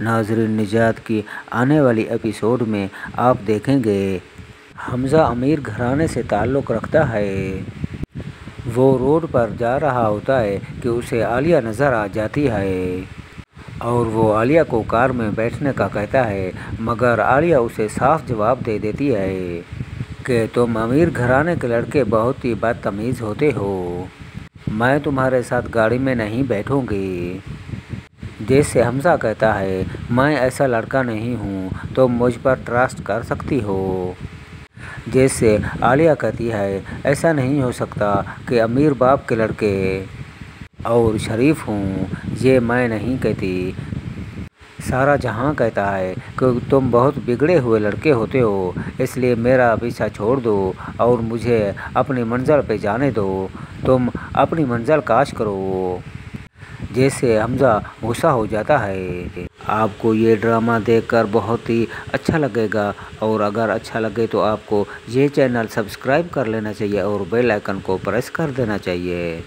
नाज़रीन, निजात की आने वाली एपिसोड में आप देखेंगे हमज़ा अमीर घराने से ताल्लुक़ रखता है। वो रोड पर जा रहा होता है कि उसे आलिया नज़र आ जाती है और वो आलिया को कार में बैठने का कहता है, मगर आलिया उसे साफ जवाब दे देती है कि तुम अमीर घराने के लड़के बहुत ही बदतमीज़ होते हो, मैं तुम्हारे साथ गाड़ी में नहीं बैठूंगी। जैसे हमज़ा कहता है, मैं ऐसा लड़का नहीं हूँ, तुम मुझ पर ट्रस्ट कर सकती हो। जैसे आलिया कहती है, ऐसा नहीं हो सकता कि अमीर बाप के लड़के और शरीफ हूँ, ये मैं नहीं कहती। सारा जहां कहता है कि तुम बहुत बिगड़े हुए लड़के होते हो, इसलिए मेरा पीछा छोड़ दो और मुझे अपनी मंजिल पे जाने दो, तुम अपनी मंजिल काश करो। जैसे हमज़ा गुस्सा हो जाता है। आपको ये ड्रामा देखकर बहुत ही अच्छा लगेगा और अगर अच्छा लगे तो आपको ये चैनल सब्सक्राइब कर लेना चाहिए और बेल आइकन को प्रेस कर देना चाहिए।